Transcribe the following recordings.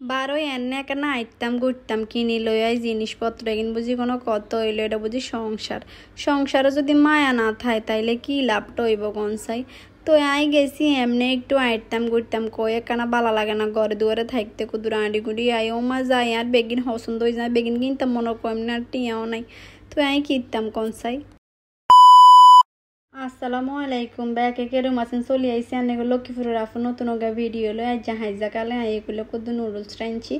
বারোই এনে কেনা আইতাম ঘুরতাম কিনি লইয়াই জিনিসপত্র কিন বুঝি কোনো কত হইলো এটা বুঝি সংসারে যদি মায়া না থায় তাইলে কি লাভটা হইব কনসাই। তো আই গেছি এমনি একটু আইতাম ঘুরতাম কয়ে একখানা বালা লাগে না ঘরে দুয়ারে থাকতে কুদুর আঁড়ি গুড়ি আই ও মা যাই আর বেগিন পছন্দ হয়ে যায় বেগিন কিনতাম মনে কম না টিয়াও নাই। তো আই কিনতাম কনসাই। আসসালামু আলাইকুম ব্যাকে কেরম আছেন চলে আইসি আনেগো লক্ষ্মীপুরের আফু নতুন ভিডিও লো আজ জাহাইজা কালে এগুলো কত নুডলস রাঁধছি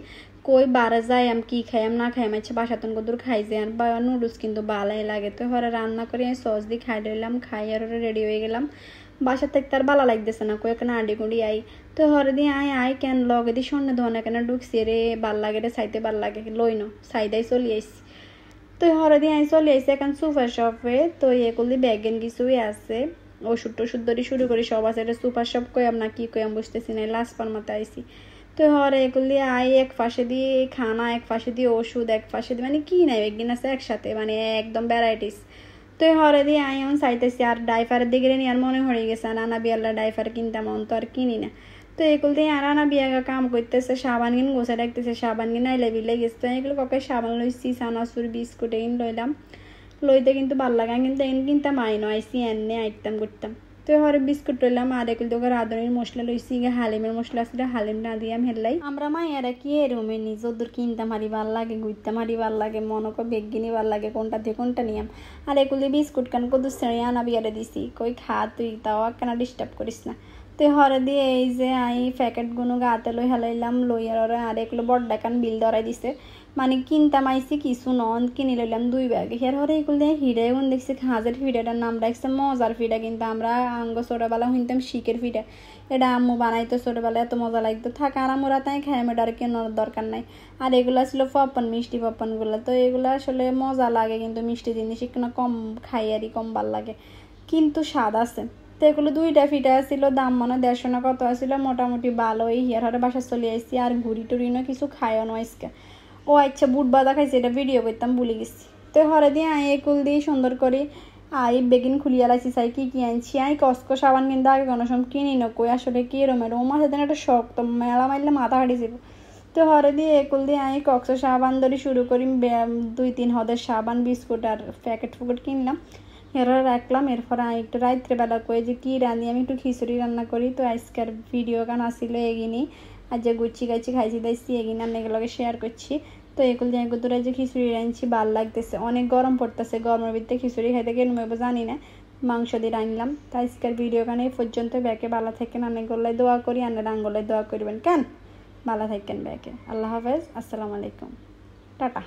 কই বারা যায় আমি কি খাইম না খাইম আচ্ছা বাসাতন কদুর খাই যায় আর বা নুডলস কিন্তু ভালোই লাগে তো হরে রান্না করে সস দিয়ে খাই দিলাম খাই আর রেডি হয়ে গেলাম বাসা থেকে তার ভালো লাগতেছে না কই এখানে আডি গুঁড়ি আই তো হরে দিয়ে আই কেন লগে দিয়ে সন্ধ্যে ধনে কেন ঢুকছি রে ভাল লাগে রে চাইতে ভাল লাগে লইন সাইদাই চলি আইসি। তো হরে দিয়ে চলে আসছে এখন সুপার শপে তো এগুলি ব্যাগেন কিছুই আছে ওষুধ টষুধ ধরে শুরু করি সব আছে এটা সুপার শপ কইয়াম না কি কইয়াম বুঝতেছি না লাস্ট পার মতো আইসি। তো হরে এগুলি এক পাশে দিয়ে খানা এক পাশে দিয়ে ওষুধ এক পাশে দিয়ে মানে কি নাই একদিন আছে একসাথে মানে একদম ভ্যারাইটিস। তো হরে দিয়ে এমন চাইতেছি আর ডাইফারের দিকে নিয়ে আর মনে হয়ে গেছে নানা বিয়াল্লা ডাইফার কিনতাম তো আর কিনি না। তো এগুলো দিয়ে আর আনা বিয়াগা কাম করতেছে সাবান কিন গোছা রাখতেছে সাবান কিন আইলে বিলে গেছে তো এগুলো ককে সাবান লইছি চানাচুর বিস্কুট এগিন লইলাম লইতে কিন্তু ভাল লাগা কিন্তু এগিন কিনতাম আইনো আইসি এনে আইতাম করতাম। তো হরে বিস্কুট লইলাম আর এগুলো তোকে রাঁধুনির মশলা লইছি হালিমের মশলা আছে হালিম না দিয়ে হেললাই আমরা মাইয়ারা কি এরমে নিজ ওদের কিনতাম হারি ভাল লাগে ঘুরতাম হারি ভাল লাগে মনে কর বেগিনি ভাল লাগে কোনটা দিয়ে কোনটা নিয়াম আর এগুলি বিস্কুট কান কত শ্রেণী আনা বিয়ারে দিছি কই খা তুই তাও কেন ডিস্টার্ব করিস না। তো হরে দিয়ে এই যে আই প্যাকেটগুলো গাতে লই হেলাইলাম লইয়ার আর এগুলো বড় ডাকান বিল ধরাই দিছে মানে কিনতাম আইসি কিছু নন কিনে লইলাম 2 ব্যাগ হের হরে এগুলো দিয়ে হিডে গুন দেখছি খাজের ফিডাটার নাম রাখছে মজার ফিডা কিন্তু আমরা আঙ্গ ছোটবেলা শুনতাম শিকের ফিডা এটা আম্মু বানাইতো ছোটবেলা এত মজা লাগতো থাকা আর আমরা তাই খাই মেয়েটা আর কেনার দরকার নাই। আর এগুলো ছিল পপন মিষ্টি পপনগুলো তো এগুলো আসলে মজা লাগে কিন্তু মিষ্টি জিনিস একটু কম খাই আরই কম ভাল লাগে কিন্তু স্বাদ আছে। তো এগুলো 2টা ফিটা ছিল দাম মানে 150 না কত ছিল মোটামুটি ভালোই হিয়ার হারে বাসা চলে আসছি আর ঘুরি টুরিনো কিছু খাইও না আজকে ও আচ্ছা বুট বাদা খাইছি এটা ভিডিও করতাম ভুলে গেছি। তো হরে দিয়ে এগুলো দিয়ে সুন্দর করে বেগিন খুলিয়া লাইছি চাই কি আনছি কসকো সাবান কিন্তু আগে কোনো সময় কিনি না কই আসলে কি রমের ও মাসে দিন একটা শক্ত মেলা মারলে মাথা হাঁটিছিল। তো হরে দিয়ে এগুলো দিয়ে কক্স সাবান ধরে শুরু করি 2-3 হদের সাবান বিস্কুট আর প্যাকেট ফুকেট কিনলাম এরা রাখলাম এরপর একটু রাত্রেবেলা করে যে কী রাঁধি আমি একটু খিচুড়ি রান্না করি তো আজকের ভিডিও গান আসছিল এগিনি আর যে গুচ্ছি গাছি খাইছি দাইছি এগিনি আমি এগুলোকে শেয়ার করছি। তো এগুলো দিয়ে এগুলো যে খিচুড়ি রাঁধছি ভাল লাগতেছে অনেক গরম পড়তেছে গরমের ভিতরে খিচুড়ি খাইতে কেন জানি না মাংস দিয়ে রাঁধলাম। তো আজকের ভিডিও গান এই পর্যন্ত ব্যাকে ভালো থাকেন অনেকগুলোই দোয়া করি আনের আঙ্গুলে দোয়া করবেন কেন ভালো থাকেন ব্যাকে আল্লাহ হাফেজ আসসালামু আলাইকুম টাটা।